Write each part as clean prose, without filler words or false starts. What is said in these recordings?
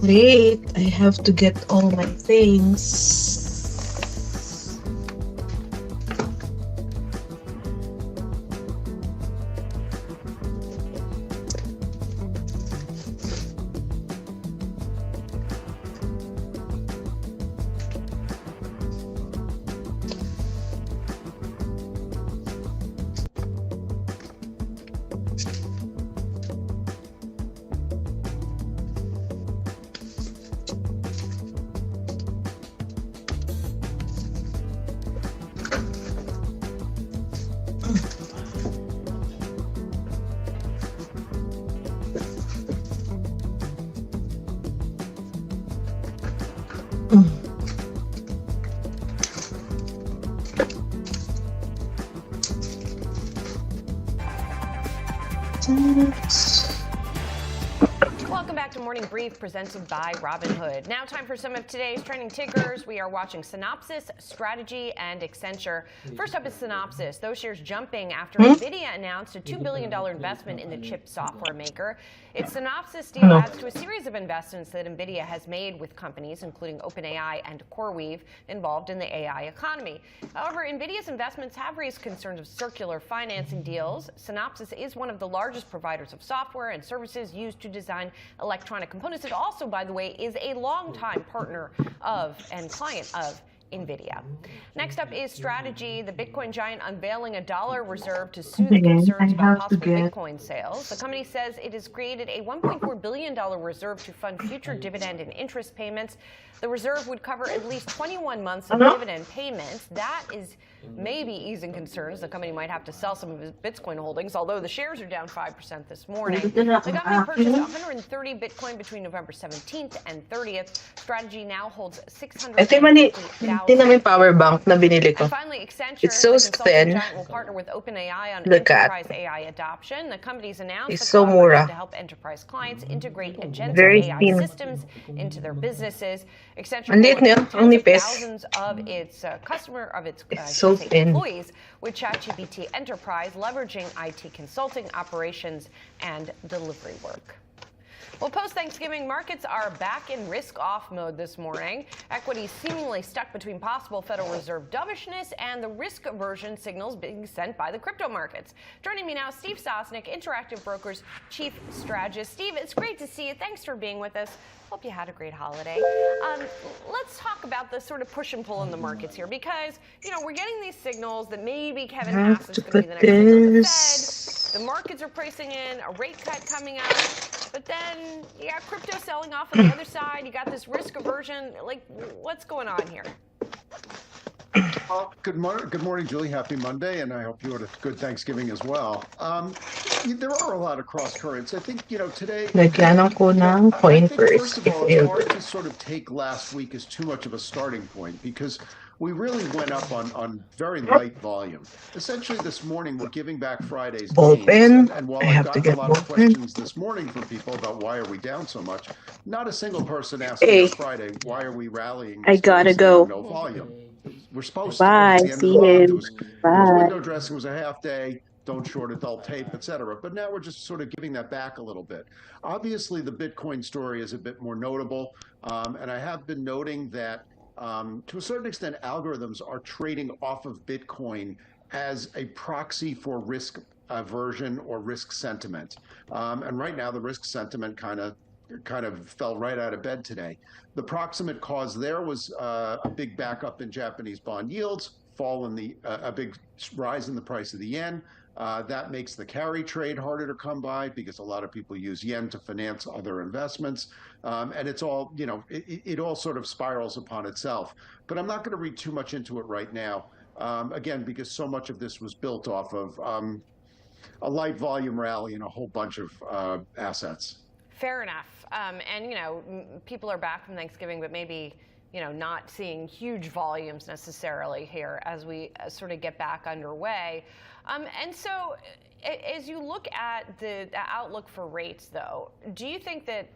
Wait, I have to get all my things. Welcome back to Morning Brief presented by Robinhood. Now time for some of today's trending tickers. We are watching Synopsys, Strategy, and Accenture. First up is Synopsys. Those shares jumping after NVIDIA announced a $2 billion investment in the chip software maker. Its Synopsys deal adds to a series of investments that NVIDIA has made with companies, including OpenAI and CoreWeave, involved in the AI economy. However, NVIDIA's investments have raised concerns of circular financing deals. Synopsys is one of the largest providers of software and services used to design electronic components. It also, by the way, is a longtime partner of and client of NVIDIA. Next up is Strategy. The Bitcoin giant unveiling a dollar reserve to soothe concerns about possible Bitcoin sales. The company says it has created a $1.4 billion reserve to fund future dividend and interest payments. The reserve would cover at least 21 months of dividend payments. That is maybe easing concerns. The company might have to sell some of its Bitcoin holdings, although the shares are down 5% this morning. The company purchased 130 Bitcoin between November 17th and 30th. Strategy now holds 650,000. Power bank na binili ko. And finally, Accenture, It's so the consulting thin. giant, will partner with OpenAI on Look at. enterprise AI adoption. The company's announced It's the so collaboration mura. to help enterprise clients integrate agentic Very AI thin. systems into their businesses. Accenture Ang liit will niya, equip ang tens of nipis. thousands of its It's so thin. employees with ChatGPT Enterprise, leveraging IT consulting, operations, and delivery work. Well, post-Thanksgiving, markets are back in risk-off mode this morning. Equities seemingly stuck between possible Federal Reserve dovishness and the risk aversion signals being sent by the crypto markets. Joining me now, Steve Sosnick, Interactive Brokers Chief Strategist. Steve, it's great to see you. Thanks for being with us. Hope you had a great holiday. Let's talk about the sort of push and pull in the markets here, because, you know, we're getting these signals that maybe Kevin Hass is going to be the next thing on the Fed. The markets are pricing in a rate cut coming up. But then you got crypto selling off on the other side. You got this risk aversion. Like, what's going on here? Well, good morning, Julie. Happy Monday, and I hope you had a good Thanksgiving as well. There are a lot of cross currents. I think, you know, today. Lagyan ko ng I coin think, first. first of all, it's hard to sort of take last week as too much of a starting point, because we really went up on very light volume. Essentially, this morning, we're giving back Friday's gains. And while I've gotten a lot of questions this morning from people about why are we down so much, not a single person asked me on Friday, why are we rallying? I gotta go. No volume. We're supposed Bye. to. At the end See of the month, you. it was window dressing, was a half day. Don't short adult tape, etc. But now we're just sort of giving that back a little bit. Obviously, the Bitcoin story is a bit more notable, and I have been noting that to a certain extent, algorithms are trading off of Bitcoin as a proxy for risk aversion or risk sentiment. And right now, the risk sentiment kind of fell right out of bed today. The proximate cause there was a big backup in Japanese bond yields, a big rise in the price of the yen. That makes the carry trade harder to come by because a lot of people use yen to finance other investments. And it's all, you know, it all sort of spirals upon itself. But I'm not going to read too much into it right now, again, because so much of this was built off of a light volume rally and a whole bunch of assets. Fair enough. And, you know, people are back from Thanksgiving, but maybe, you know, not seeing huge volumes necessarily here as we sort of get back underway. And so as you look at the outlook for rates, though, do you think that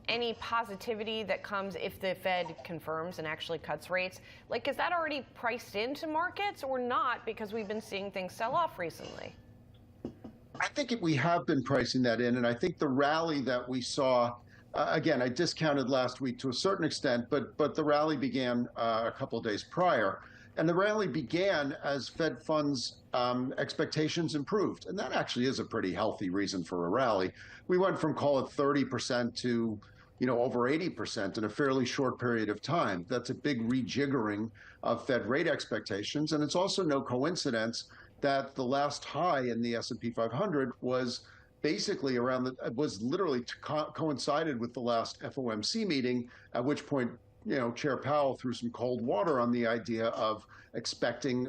any positivity that comes if the Fed confirms and actually cuts rates, like, is that already priced into markets or not, because we've been seeing things sell off recently? I think we have been pricing that in, and I think the rally that we saw again, I discounted last week to a certain extent, but the rally began a couple of days prior. And the rally began as Fed funds expectations improved. And that actually is a pretty healthy reason for a rally. We went from, call it 30% to over 80% in a fairly short period of time. That's a big rejiggering of Fed rate expectations. And it's also no coincidence that the last high in the S&P 500 was basically was literally coincided with the last FOMC meeting, at which point Chair Powell threw some cold water on the idea of expecting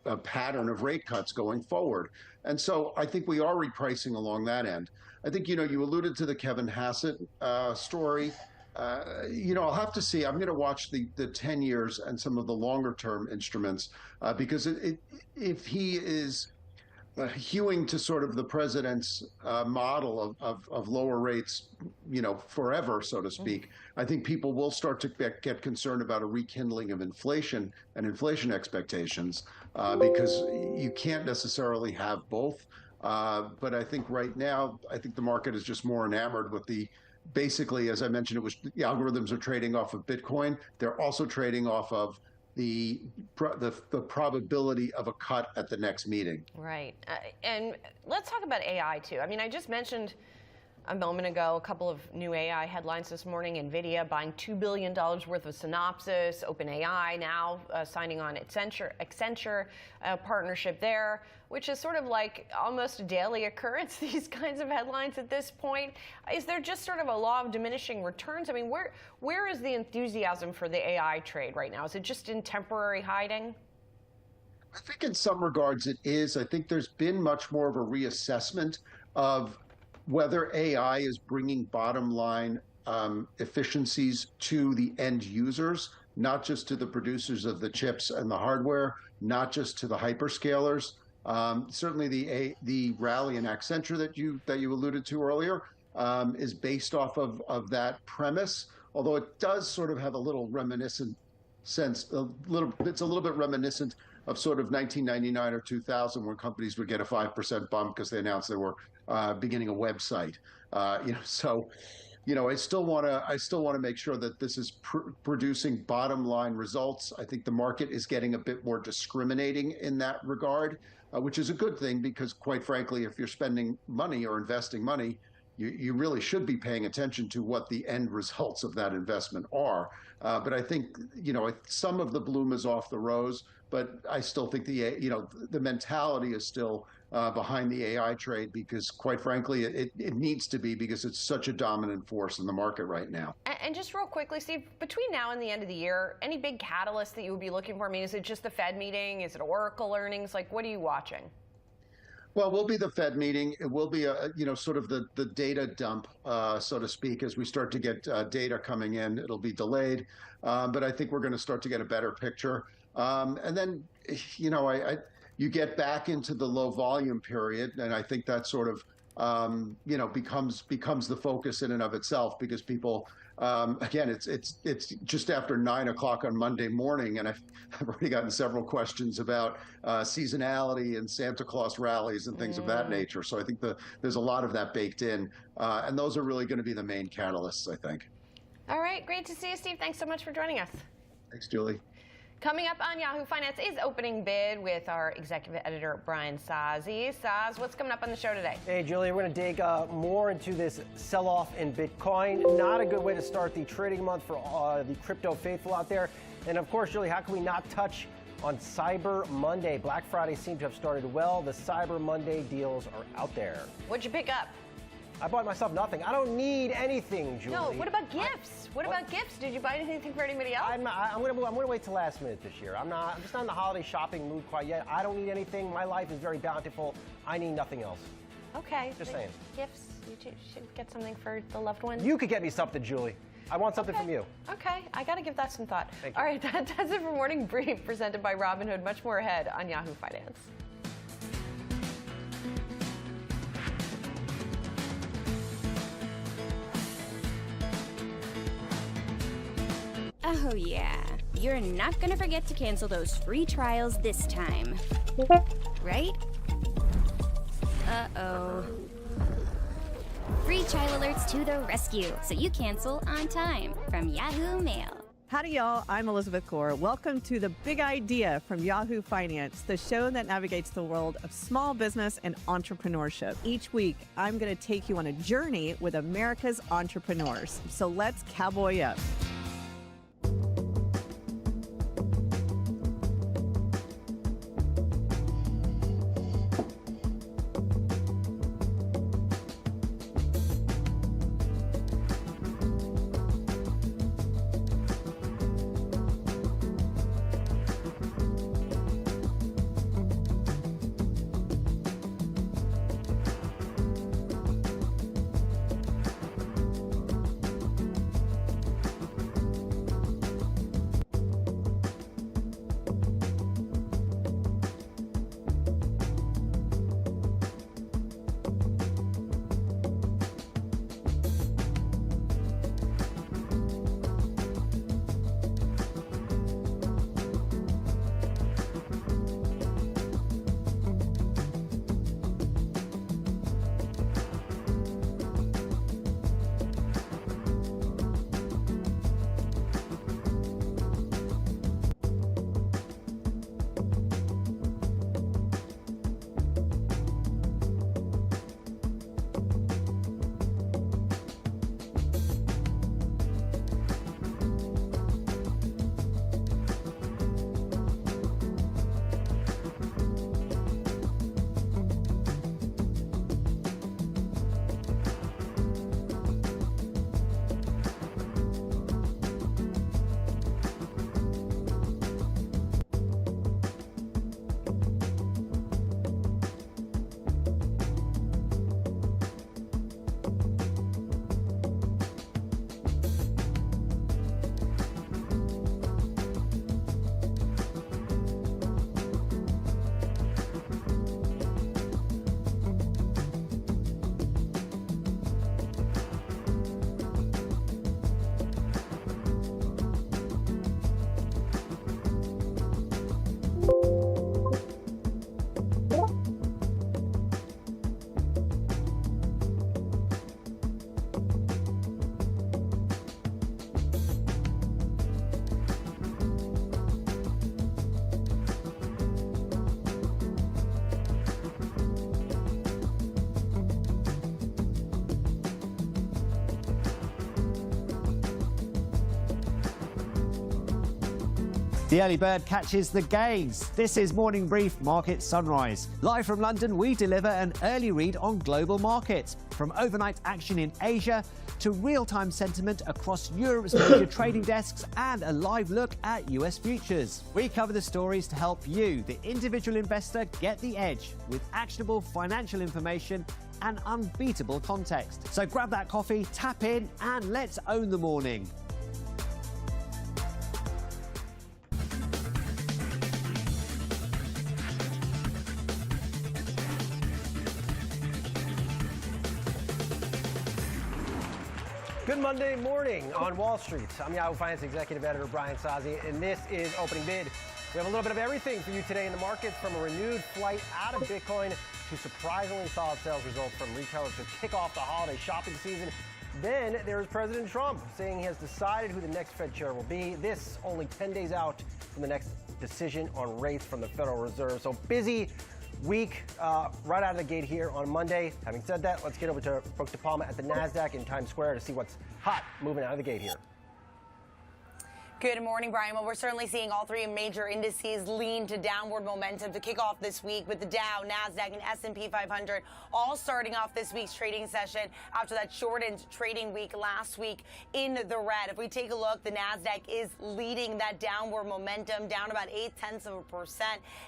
a pattern of rate cuts going forward. And so I think we are repricing along that end. I think, you alluded to the Kevin Hassett story. I'll have to see. I'm going to watch the 10 years and some of the longer term instruments because if he is hewing to sort of the president's model of lower rates, forever, so to speak, I think people will start to get concerned about a rekindling of inflation and inflation expectations because you can't necessarily have both. But I think right now, I think the market is just more enamored with basically, as I mentioned, the algorithms are trading off of Bitcoin. They're also trading off of the probability of a cut at the next meeting. Right. And let's talk about AI too. I mean, I just mentioned a moment ago a couple of new AI headlines this morning. NVIDIA buying $2 billion worth of Synopsys, OpenAI now signing on Accenture partnership there, which is sort of like almost a daily occurrence, these kinds of headlines at this point. Is there just sort of a law of diminishing returns? I mean, where is the enthusiasm for the AI trade right now? Is it just in temporary hiding? I think in some regards it is. I think there's been much more of a reassessment of whether AI is bringing bottom line efficiencies to the end users, not just to the producers of the chips and the hardware, not just to the hyperscalers. Certainly the rally in Accenture that you alluded to earlier is based off of that premise, although it does sort of have a little reminiscent sense, it's a little bit reminiscent of sort of 1999 or 2000 when companies would get a 5% bump because they announced they were beginning a website. So I still want to make sure that this is producing bottom line results. I think the market is getting a bit more discriminating in that regard, which is a good thing because, quite frankly, if you're spending money or investing money, you really should be paying attention to what the end results of that investment are. But I think some of the bloom is off the rose, but I still think the mentality is still behind the AI trade because, quite frankly, it needs to be because it's such a dominant force in the market right now. And just real quickly, Steve, between now and the end of the year, any big catalysts that you would be looking for? I mean, is it just the Fed meeting? Is it Oracle earnings? Like, what are you watching? Well, we'll be the Fed meeting. It will be sort of the data dump, so to speak, as we start to get data coming in. It'll be delayed, but I think we're going to start to get a better picture. And then, you get back into the low volume period, and I think that sort of becomes the focus in and of itself because people. Again, it's just after 9 o'clock on Monday morning, and I've already gotten several questions about seasonality and Santa Claus rallies and things of that nature. So I think there's a lot of that baked in, and those are really going to be the main catalysts, I think. All right, great to see you, Steve. Thanks so much for joining us. Thanks, Julie. Coming up on Yahoo Finance is Opening Bid with our executive editor, Brian Sozzi. Soz, what's coming up on the show today? Hey, Julie, we're going to dig more into this sell-off in Bitcoin. Not a good way to start the trading month for the crypto faithful out there. And of course, Julie, how can we not touch on Cyber Monday? Black Friday seemed to have started well. The Cyber Monday deals are out there. What'd you pick up? I bought myself nothing. I don't need anything, Julie. No, what about gifts? What about gifts? Did you buy anything for anybody else? I'm gonna wait till last minute this year. I'm just not in the holiday shopping mood quite yet. I don't need anything. My life is very bountiful. I need nothing else. Okay. Just saying. Gifts. You should get something for the loved ones. You could get me something, Julie. I want something from you. Okay, I got to give that some thought. Thank you. All right, that does it for Morning Brief, presented by Robinhood. Much more ahead on Yahoo Finance. Oh yeah, you're not gonna forget to cancel those free trials this time, right? Uh-oh. Free trial alerts to the rescue, so you cancel on time. From Yahoo Mail. Howdy, y'all. I'm Elizabeth Gore. Welcome to The Big Idea from Yahoo Finance, the show that navigates the world of small business and entrepreneurship. Each week, I'm going to take you on a journey with America's entrepreneurs. So let's cowboy up. The early bird catches the gains. This is Morning Brief Market Sunrise. Live from London, we deliver an early read on global markets, from overnight action in Asia to real-time sentiment across Europe's major trading desks and a live look at US futures. We cover the stories to help you, the individual investor, get the edge with actionable financial information and unbeatable context. So grab that coffee, tap in, and let's own the morning. Good Monday morning on Wall Street. I'm Yahoo Finance Executive Editor Brian Sozzi, and this is Opening Bid. We have a little bit of everything for you today in the markets, from a renewed flight out of Bitcoin to surprisingly solid sales results from retailers to kick off the holiday shopping season. Then there's President Trump saying he has decided who the next Fed chair will be. This only 10 days out from the next decision on rates from the Federal Reserve. So busy week right out of the gate here on Monday. Having said that, let's get over to Brooke DePalma at the NASDAQ in Times Square to see what's hot moving out of the gate here. Good morning, Brian. Well, we're certainly seeing all three major indices lean to downward momentum to kick off this week, with the Dow, NASDAQ, and S&P 500 all starting off this week's trading session after that shortened trading week last week in the red. If we take a look, the NASDAQ is leading that downward momentum, down about 0.8%,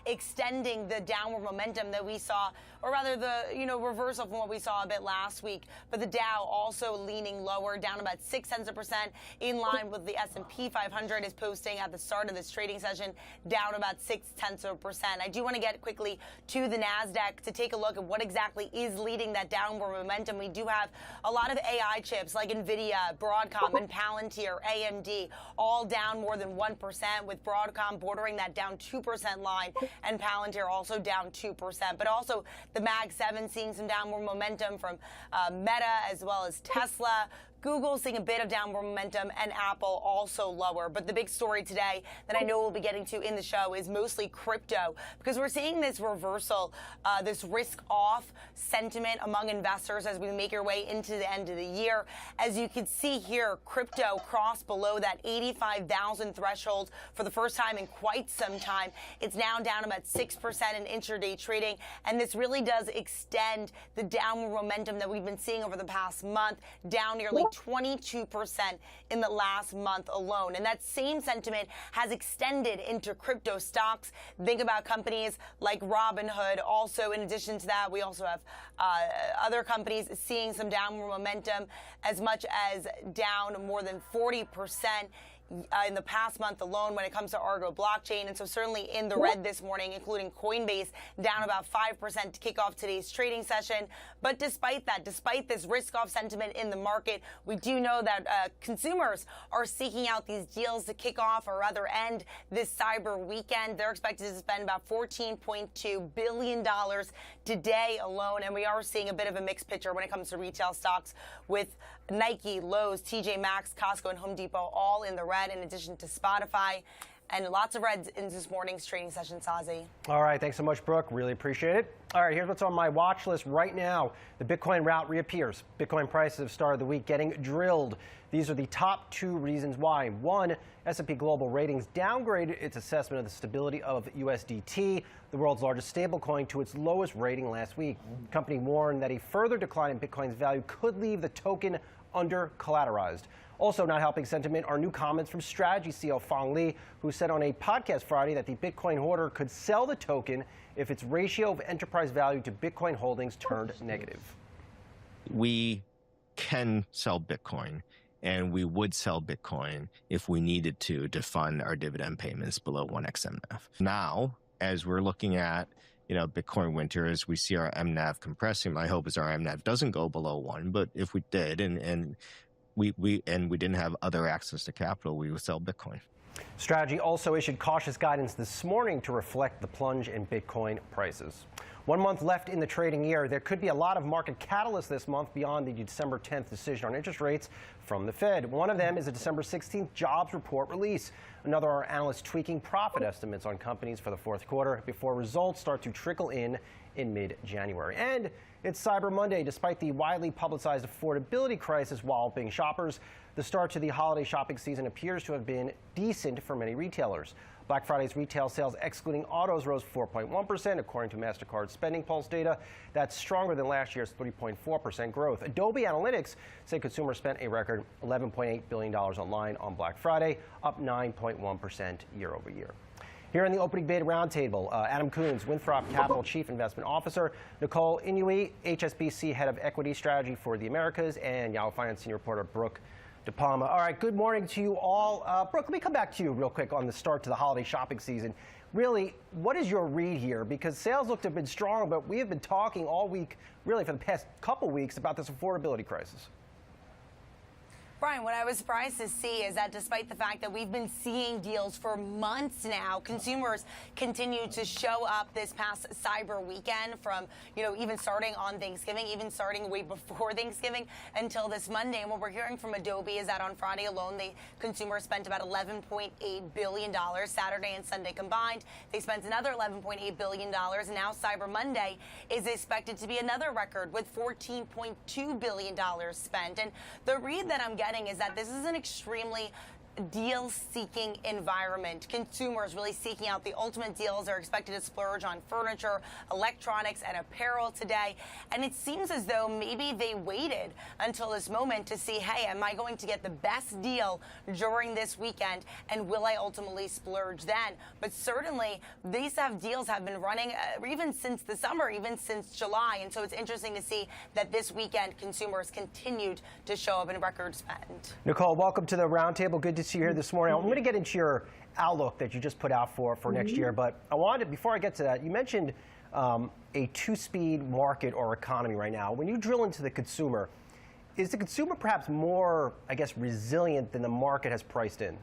extending the downward momentum that we saw, or rather the reversal from what we saw a bit last week. But the Dow also leaning lower, down about 0.6%, in line with the S&P 500. 500 is posting at the start of this trading session down about 0.6%. I do want to get quickly to the NASDAQ to take a look at what exactly is leading that downward momentum. We do have a lot of AI chips like NVIDIA, Broadcom, and Palantir, AMD, all down more than 1%, with Broadcom bordering that down 2% line and Palantir also down 2%. But also the Mag 7 seeing some downward momentum from Meta as well as Tesla. Google seeing a bit of downward momentum, and Apple also lower. But the big story today that I know we'll be getting to in the show is mostly crypto, because we're seeing this reversal, this risk-off sentiment among investors as we make our way into the end of the year. As you can see here, crypto crossed below that 85,000 threshold for the first time in quite some time. It's now down about 6% in intraday trading, and this really does extend the downward momentum that we've been seeing over the past month, down nearly 22% in the last month alone. And that same sentiment has extended into crypto stocks. Think about companies like Robinhood. Also, in addition to that, we also have other companies seeing some downward momentum, as much as down more than 40% in the past month alone when it comes to Argo blockchain. And so certainly in the red this morning, including Coinbase, down about 5% to kick off today's trading session. But despite that, despite this risk-off sentiment in the market, we do know that consumers are seeking out these deals to kick off or rather end this cyber weekend. They're expected to spend about $14.2 billion today alone. And we are seeing a bit of a mixed picture when it comes to retail stocks, with Nike, Lowe's, TJ Maxx, Costco, and Home Depot all in the red, in addition to Spotify. And lots of reds in this morning's trading session, Sazi. All right, thanks so much, Brooke. Really appreciate it. All right, here's what's on my watch list right now. The Bitcoin rout reappears. Bitcoin prices have started the week getting drilled. These are the top two reasons why. One, S&P Global Ratings downgraded its assessment of the stability of USDT, the world's largest stablecoin, to its lowest rating last week. The company warned that a further decline in Bitcoin's value could leave the token under-collateralized. Also not helping sentiment are new comments from Strategy CEO Phong Le, who said on a podcast Friday that the Bitcoin hoarder could sell the token if its ratio of enterprise value to Bitcoin holdings turned negative. We can sell Bitcoin, and we would sell Bitcoin if we needed to fund our dividend payments below 1x MNAV. Now, as we're looking at Bitcoin winter, as we see our MNAV compressing, my hope is our MNAV doesn't go below 1, but if we did and we didn't have other access to capital, we would sell Bitcoin. Strategy also issued cautious guidance this morning to reflect the plunge in Bitcoin prices. 1 month left in the trading year. There could be a lot of market catalysts this month beyond the December 10th decision on interest rates from the Fed. One of them is a December 16th jobs report release. Another are analysts tweaking profit estimates on companies for the fourth quarter before results start to trickle in mid-January. And it's Cyber Monday. Despite the widely publicized affordability crisis walloping shoppers, the start to the holiday shopping season appears to have been decent for many retailers. Black Friday's retail sales, excluding autos, rose 4.1%, according to MasterCard Spending Pulse data. That's stronger than last year's 3.4% growth. Adobe Analytics say consumers spent a record $11.8 billion online on Black Friday, up 9.1% year over year. Here in the opening bid roundtable, Adam Coons, Winthrop Capital Chief Investment Officer, Nicole Inouye, HSBC Head of Equity Strategy for the Americas, and Yahoo Finance Senior Reporter Brooke DePalma. All right, good morning to you all. Brooke, let me come back to you real quick on the start to the holiday shopping season. Really, what is your read here? Because sales look to have been strong, but we have been talking all week, really for the past couple weeks, about this affordability crisis. Brian, what I was surprised to see is that despite the fact that we've been seeing deals for months now, consumers continue to show up this past Cyber weekend, from, even starting on Thanksgiving, even starting way before Thanksgiving until this Monday. And what we're hearing from Adobe is that on Friday alone, the consumers spent about $11.8 billion. Saturday and Sunday combined, they spent another $11.8 billion. And now Cyber Monday is expected to be another record with $14.2 billion spent. And the read that I'm getting is that this is an extremely deal-seeking environment. Consumers really seeking out the ultimate deals. Are expected to splurge on furniture, electronics, and apparel today. And it seems as though maybe they waited until this moment to see, hey, am I going to get the best deal during this weekend? And will I ultimately splurge then? But certainly, these deals have been running even since the summer, even since July. And so it's interesting to see that this weekend consumers continued to show up in record spend. Nicole, welcome to the roundtable. Good to see you here this morning. I'm going to get into your outlook that you just put out for next year, but I wanted, before I get to that, you mentioned a two-speed market or economy right now. When you drill into the consumer, is the consumer perhaps more, I guess, resilient than the market has priced in?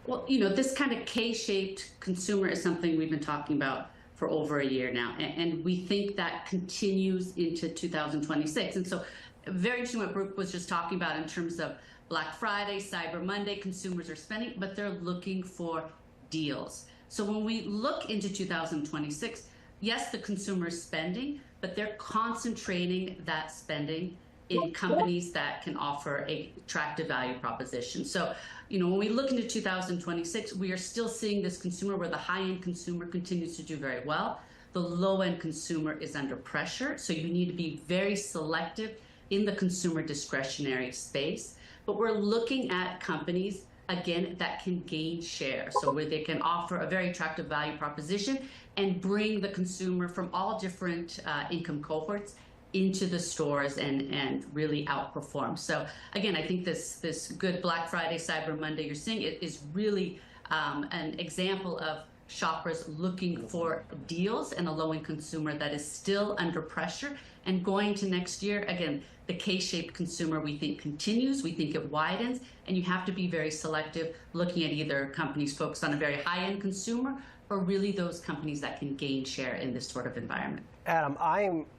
Well, you know, this kind of K-shaped consumer is something we've been talking about for over a year now, and we think that continues into 2026. And so very interesting what Brooke was just talking about in terms of Black Friday, Cyber Monday, consumers are spending, but they're looking for deals. So when we look into 2026, yes, the consumer is spending, but they're concentrating that spending in companies that can offer a attractive value proposition. So, you know, when we look into 2026, we are still seeing this consumer where the high-end consumer continues to do very well. The low-end consumer is under pressure. So you need to be very selective in the consumer discretionary space. But we're looking at companies, again, that can gain share. So where they can offer a very attractive value proposition and bring the consumer from all different income cohorts into the stores and really outperform. So again, I think this good Black Friday, Cyber Monday you're seeing it is really an example of shoppers looking for deals and a low-end consumer that is still under pressure. And going to next year, again, the K-shaped consumer we think continues, we think it widens, and you have to be very selective looking at either companies focused on a very high-end consumer or really those companies that can gain share in this sort of environment. Adam,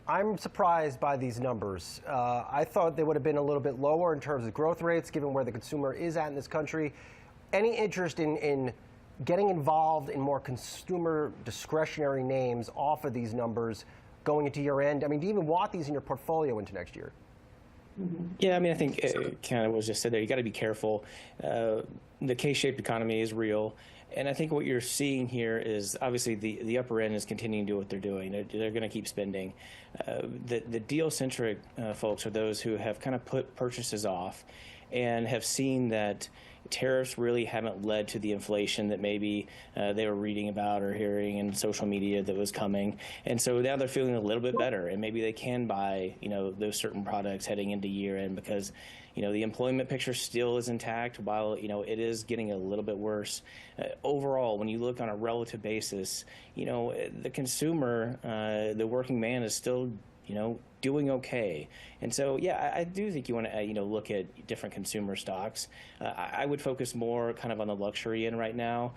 I'm surprised by these numbers. I thought they would have been a little bit lower in terms of growth rates, given where the consumer is at in this country. Any interest in getting involved in more consumer discretionary names off of these numbers going into year end? I mean, do you even want these in your portfolio into next year? Yeah, I mean, I think it kind of was just said there. You got to be careful. The K-shaped economy is real. And I think what you're seeing here is obviously the upper end is continuing to do what they're doing. They're going to keep spending. The deal-centric folks are those who have kind of put purchases off and have seen that tariffs really haven't led to the inflation that maybe they were reading about or hearing in social media that was coming. And so now they're feeling a little bit better, and maybe they can buy, you know, those certain products heading into year end because, you know, the employment picture still is intact while, you know, it is getting a little bit worse. Overall, when you look on a relative basis, you know, the consumer, the working man is still, you know, doing okay. And so, yeah, I do think you want to, you know, look at different consumer stocks. I would focus more kind of on the luxury end right now,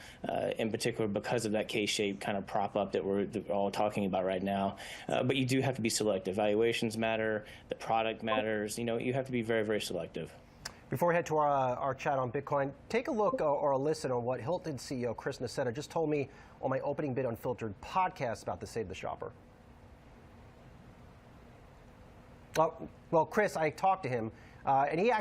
in particular because of that K-shaped kind of prop up that we're all talking about right now. But you do have to be selective. Valuations matter. The product matters. You know, you have to be very, very selective. Before we head to our chat on Bitcoin, take a look or a listen on what Hilton CEO Chris Nassetta just told me on my Opening Bid Unfiltered podcast about the Save the Shopper. Well, Chris, I talked to him, and he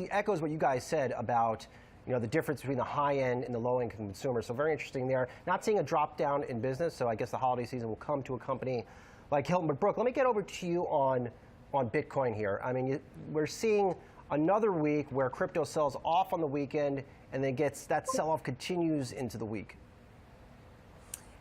echoes what you guys said about, you know, the difference between the high-end and the low-end consumer. So very interesting there. Not seeing a drop down in business, so I guess the holiday season will come to a company like Hilton. But Brooke, let me get over to you on Bitcoin here. I mean, we're seeing another week where crypto sells off on the weekend and then that sell-off continues into the week.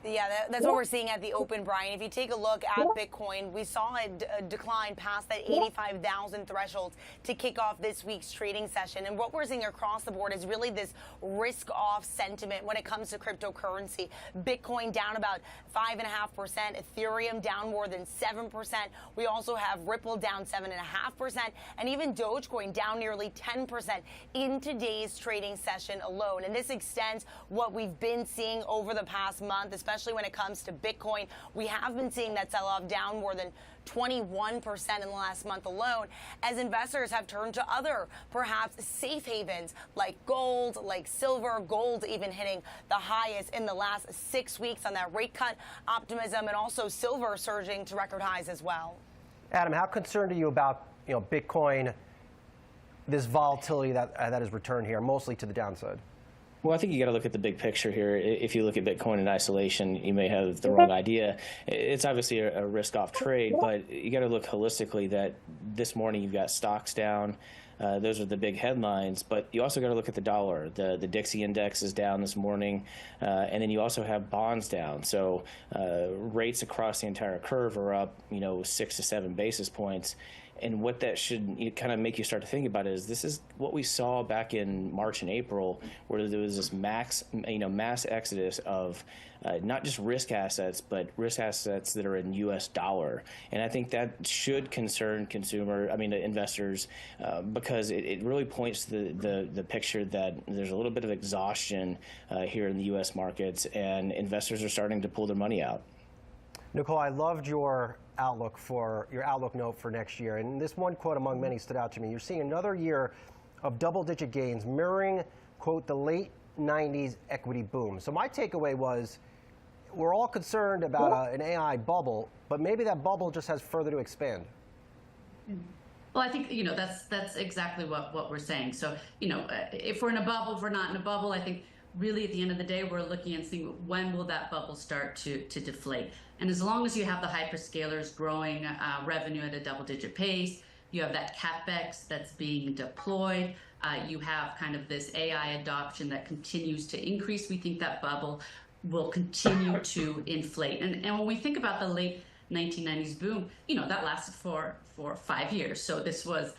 Yeah, that's what we're seeing at the open, Brian. If you take a look at Bitcoin, we saw a decline past that 85,000 threshold to kick off this week's trading session. And what we're seeing across the board is really this risk-off sentiment when it comes to cryptocurrency. Bitcoin down about 5.5%, Ethereum down more than 7%. We also have Ripple down 7.5%, and even Dogecoin down nearly 10% in today's trading session alone. And this extends what we've been seeing over the past month, especially when it comes to Bitcoin. We have been seeing that sell-off down more than 21% in the last month alone, as investors have turned to other, perhaps safe havens like gold, like silver, gold even hitting the highest in the last 6 weeks on that rate cut optimism, and also silver surging to record highs as well. Adam, how concerned are you about, you know, Bitcoin, this volatility that has returned here, mostly to the downside? Well, I think you got to look at the big picture here. If you look at Bitcoin in isolation, you may have the wrong idea. It's obviously a risk-off trade, but you got to look holistically that this morning you've got stocks down. Those are the big headlines, but you also got to look at the dollar. The Dixie index is down this morning, and then you also have bonds down. So rates across the entire curve are up, you know, 6 to 7 basis points. And what that should kind of make you start to think about is this is what we saw back in March and April, where there was this mass exodus of not just risk assets, but risk assets that are in U.S. dollar. And I think that should concern investors, because it really points to the picture that there's a little bit of exhaustion here in the U.S. markets, and investors are starting to pull their money out. Nicole, I loved your outlook note for next year. And this one quote among many stood out to me. You're seeing another year of double-digit gains mirroring, quote, the late 90s equity boom. So my takeaway was we're all concerned about an AI bubble, but maybe that bubble just has further to expand. Well, I think, that's exactly what we're saying. So, if we're in a bubble, if we're not in a bubble, I think really at the end of the day, we're looking and seeing when will that bubble start to deflate. And as long as you have the hyperscalers growing revenue at a double-digit pace, you have that CapEx that's being deployed, you have kind of this AI adoption that continues to increase, we think that bubble will continue to inflate. And when we think about the late 1990s boom, that lasted for 5 years. So this was,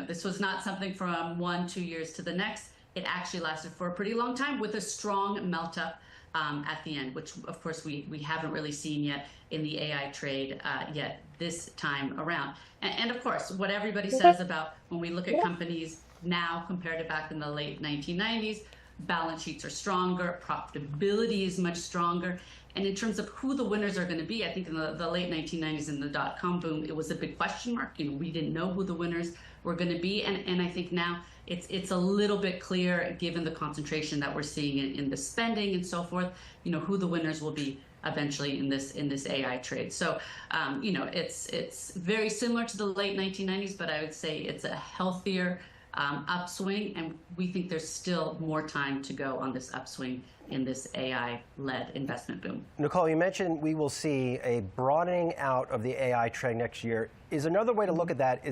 this was not something from 1-2 years to the next. It actually lasted for a pretty long time with a strong melt up at the end, which of course we haven't really seen yet in the AI trade yet this time around. And of course, what everybody says about when we look at companies now compared to back in the late 1990s, balance sheets are stronger, profitability is much stronger. And in terms of who the winners are going to be, I think in the late 1990s in the dot-com boom, it was a big question mark. We didn't know who the winners were going to be. And I think now it's a little bit clear, given the concentration that we're seeing in the spending and so forth, who the winners will be eventually in this AI trade. So, it's very similar to the late 1990s, but I would say it's a healthier upswing, and we think there's still more time to go on this upswing in this AI-led investment boom. Nicole, you mentioned we will see a broadening out of the AI trend next year. Is another way to look at that,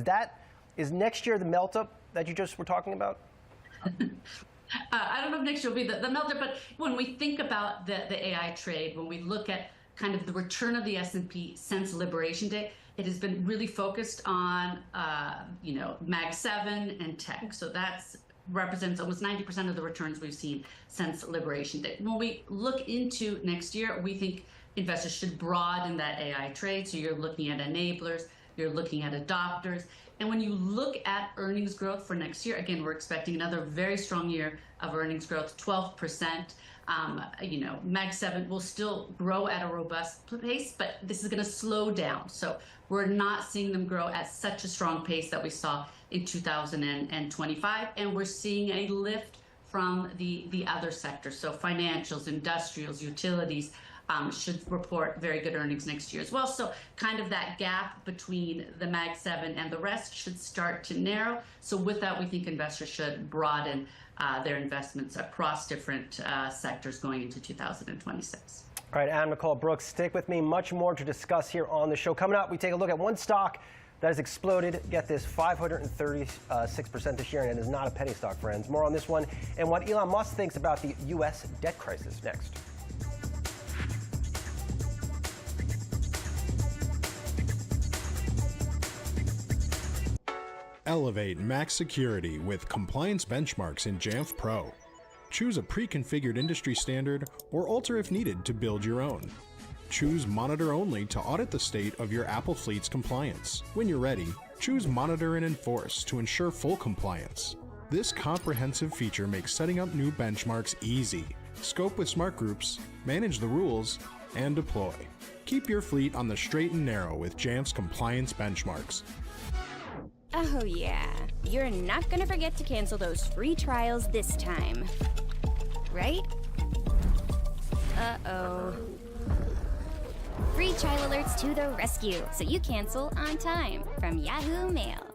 is next year the melt-up that you just were talking about? I don't know if next year will be the melt-up, but when we think about the AI trade, when we look at kind of the return of the S&P since Liberation Day, it has been really focused on, Mag 7 and tech. So that's represents almost 90% of the returns we've seen since Liberation Day. When we look into next year, we think investors should broaden that AI trade. So you're looking at enablers, you're looking at adopters. And when you look at earnings growth for next year, again, we're expecting another very strong year of earnings growth, 12%. Mag 7 will still grow at a robust pace, but this is going to slow down. So we're not seeing them grow at such a strong pace that we saw in 2025. And we're seeing a lift from the other sectors. So financials, industrials, utilities should report very good earnings next year as well. So kind of that gap between the Mag 7 and the rest should start to narrow. So with that, we think investors should broaden their investments across different sectors going into 2026. All right, Adam, Nicole, Brooks, stick with me. Much more to discuss here on the show. Coming up, we take a look at one stock that has exploded. Get this, 536% this year, and it is not a penny stock, friends. More on this one and what Elon Musk thinks about the U.S. debt crisis next. Elevate max security with compliance benchmarks in Jamf Pro. Choose a pre-configured industry standard or alter if needed to build your own. Choose Monitor Only to audit the state of your Apple fleet's compliance. When you're ready, choose Monitor and Enforce to ensure full compliance. This comprehensive feature makes setting up new benchmarks easy. Scope with smart groups, manage the rules, and deploy. Keep your fleet on the straight and narrow with Jamf's compliance benchmarks. Oh yeah, you're not gonna forget to cancel those free trials this time, right? Uh-oh. Free trial alerts to the rescue, so you cancel on time from Yahoo Mail.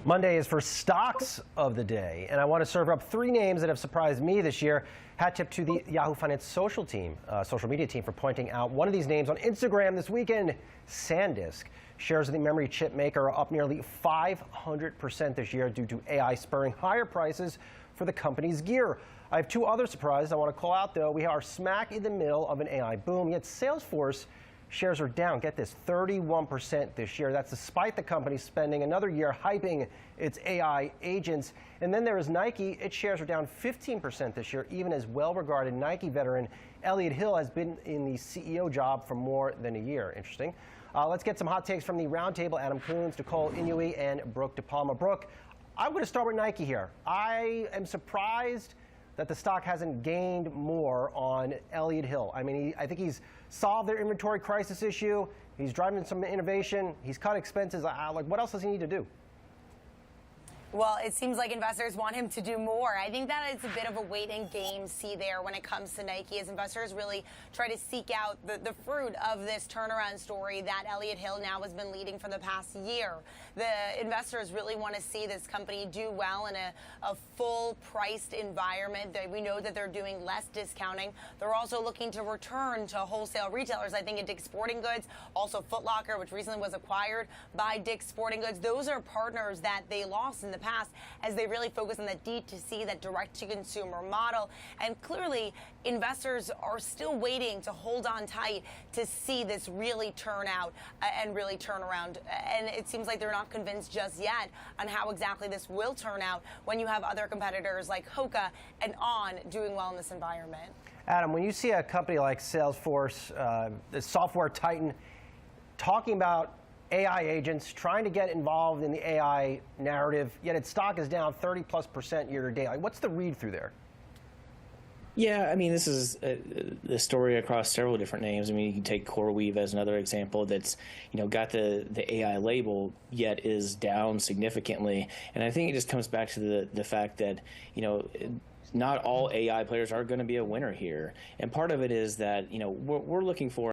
Monday is for stocks of the day, and I want to serve up 3 names that have surprised me this year. Hat tip to the Yahoo Finance social media team for pointing out one of these names on Instagram this weekend, SanDisk. Shares of the memory chip maker are up nearly 500% this year due to AI spurring higher prices for the company's gear. I have 2 other surprises I want to call out, though. We are smack in the middle of an AI boom, yet Salesforce shares are down, get this, 31% this year. That's despite the company spending another year hyping its AI agents. And then there is Nike. Its shares are down 15% this year, even as well-regarded Nike veteran Elliott Hill has been in the CEO job for more than a year. Interesting. Let's get some hot takes from the roundtable. Adam Coons, Nicole Inouye, and Brooke DePalma. Brooke, I'm going to start with Nike here. I am surprised that the stock hasn't gained more on Elliott Hill. I mean, I think he's solved their inventory crisis issue. He's driving some innovation. He's cut expenses. Like, what else does he need to do? Well, it seems like investors want him to do more. I think that it's a bit of a wait and game see there when it comes to Nike, as investors really try to seek out the fruit of this turnaround story that Elliott Hill now has been leading for the past year. The investors really want to see this company do well in a full-priced environment. We know that they're doing less discounting. They're also looking to return to wholesale retailers. I think at Dick's Sporting Goods, also Foot Locker, which recently was acquired by Dick's Sporting Goods. Those are partners that they lost in the past as they really focus on that D2C, that direct-to-consumer model. And clearly, investors are still waiting to hold on tight to see this really turn out and really turn around. And it seems like they're not convinced just yet on how exactly this will turn out when you have other competitors like Hoka and On doing well in this environment. Adam, when you see a company like Salesforce, the software titan, talking about AI agents, trying to get involved in the AI narrative, yet its stock is down 30+% year to date. Like, what's the read through there? Yeah, I mean, this is the story across several different names. I mean, you can take CoreWeave as another example that's, got the AI label, yet is down significantly. And I think it just comes back to the fact that, not all AI players are going to be a winner here. And part of it is that, we're looking for